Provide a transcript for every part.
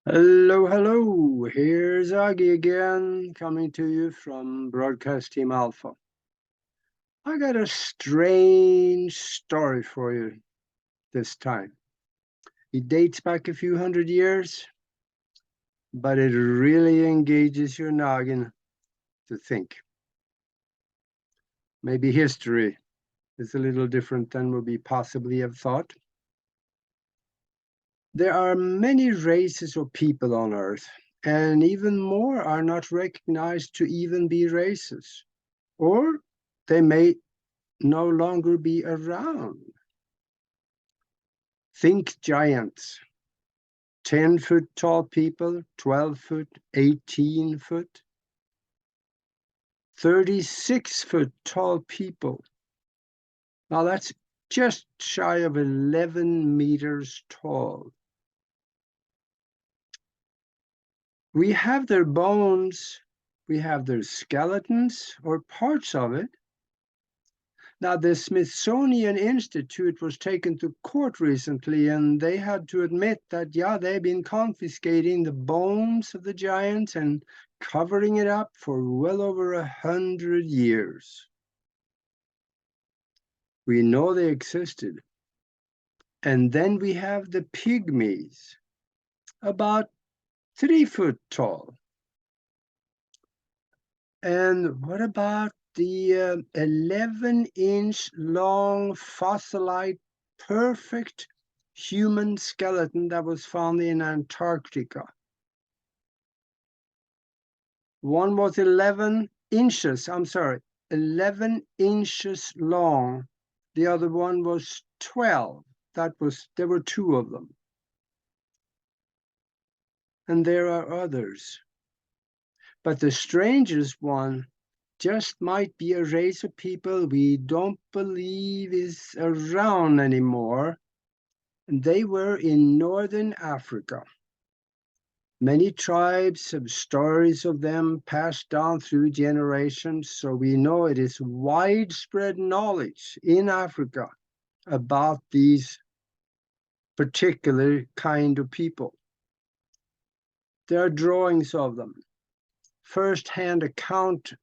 Hello, hello. Here's Augie again, coming to you from Broadcast Team Alpha. I got a strange story for you this time. It dates back a few hundred years, but it really engages your noggin to think. Maybe history is a little different than what we possibly have thought. There are many races of people on Earth, and even more are not recognized to even be races, or they may no longer be around. Think giants, 10-foot tall people, 12-foot, 18-foot, 36-foot tall people. Now that's just shy of 11 meters tall. We have their bones, we have their skeletons or parts of it. Now, the Smithsonian Institute was taken to court recently, and they had to admit that, yeah, they've been confiscating the bones of the giants and covering it up for well over 100 years. We know they existed. And then we have the pygmies, about 3 foot tall. And what about the 11-inch long fossilized perfect human skeleton that was found in Antarctica? One was 11 inches, 11 inches long. The other one was 12. There were two of them. And there are others. But the strangest one just might be a race of people we don't believe is around anymore. And they were in northern Africa. Many tribes have stories of them passed down through generations, so we know it is widespread knowledge in Africa about these particular kind of people. There are drawings of them, first-hand account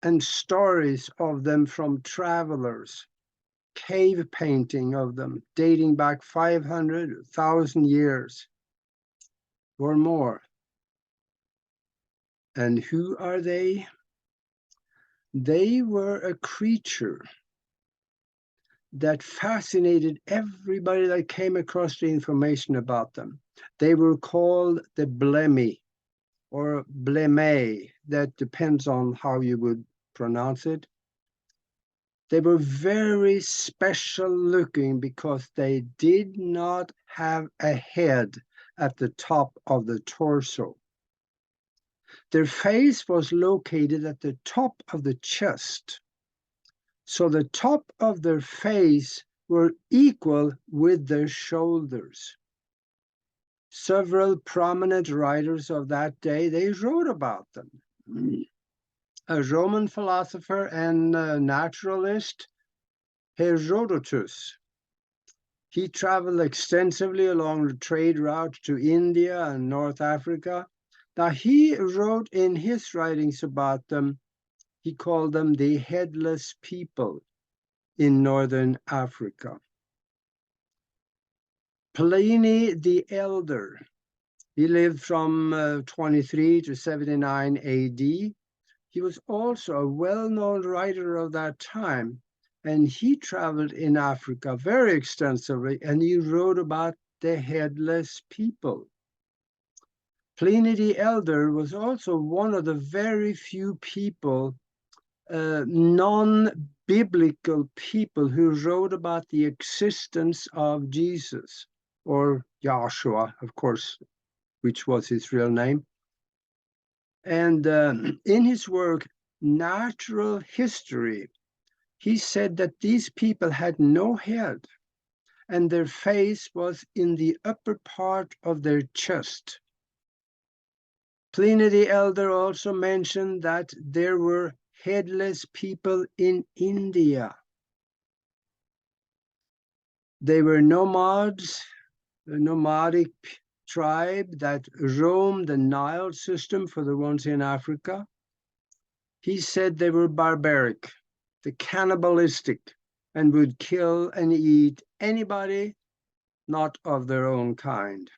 and stories of them from travelers, cave painting of them dating back 500,000 years or more. And who are they? They were a creature that fascinated everybody that came across the information about them. They were called the Blemyae or Blemmyae. That depends on how you would pronounce it. They were very special looking because they did not have a head at the top of the torso. Their face was located at the top of the chest. So the top of their face were equal with their shoulders. Several prominent writers of that day, they wrote about them. A Roman philosopher and naturalist, Herodotus, he traveled extensively along the trade route to India and North Africa. Now, he wrote in his writings about them, he called them the headless people in northern Africa. Pliny the Elder, he lived from 23 to 79 AD. He was also a well-known writer of that time, and he traveled in Africa very extensively, and he wrote about the headless people. Pliny the Elder was also one of the very few people, non-biblical people, who wrote about the existence of Jesus, or Joshua, of course, which was his real name. And in his work, Natural History, he said that these people had no head, and their face was in the upper part of their chest. Pliny the Elder also mentioned that there were headless people in India. They were nomads, nomadic tribe that roamed the Nile system for the ones in Africa. He said they were barbaric, the cannibalistic, and would kill and eat anybody not of their own kind.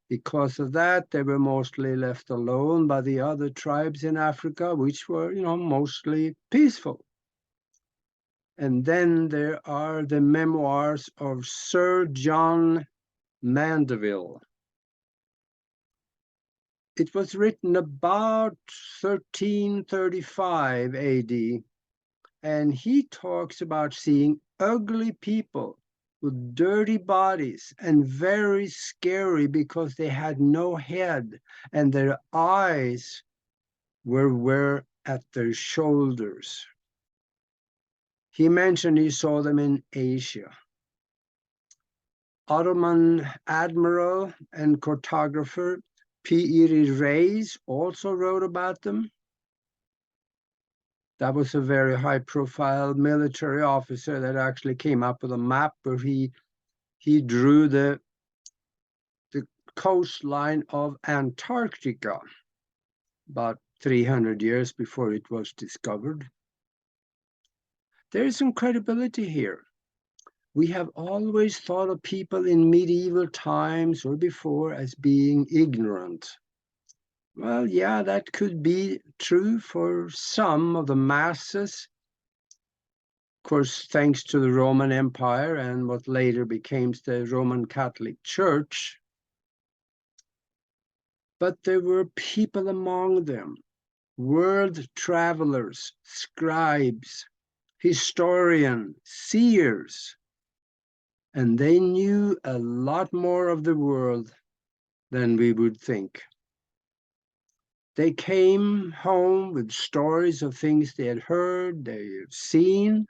Because of that, they were mostly left alone by the other tribes in Africa, which were, mostly peaceful. And then there are the memoirs of Sir John Mandeville. It was written about 1335 AD, and he talks about seeing ugly people with dirty bodies and very scary because they had no head and their eyes were at their shoulders. He mentioned he saw them in Asia. Ottoman admiral and cartographer P.E. Reis also wrote about them. That was a very high-profile military officer that actually came up with a map where he drew the coastline of Antarctica about 300 years before it was discovered. There is some credibility here. We have always thought of people in medieval times or before as being ignorant. Well, yeah, that could be true for some of the masses. Of course, thanks to the Roman Empire and what later became the Roman Catholic Church. But there were people among them, world travelers, scribes, historians, seers, and they knew a lot more of the world than we would think. They came home with stories of things they had heard, they had seen,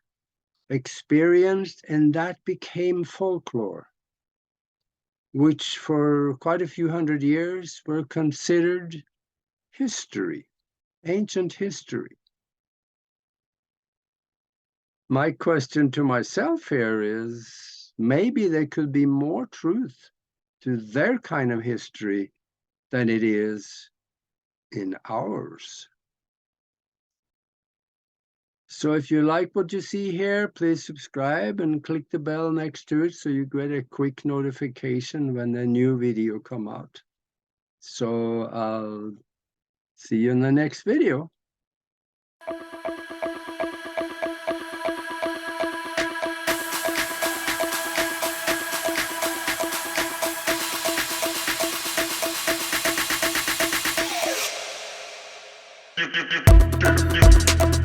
experienced, and that became folklore, which for quite a few hundred years were considered history, ancient history. My question to myself here is, maybe there could be more truth to their kind of history than it is in ours. So if you like what you see here, please subscribe and click the bell next to it so you get a quick notification when a new video comes out. So I'll see you in the next video. Thank you.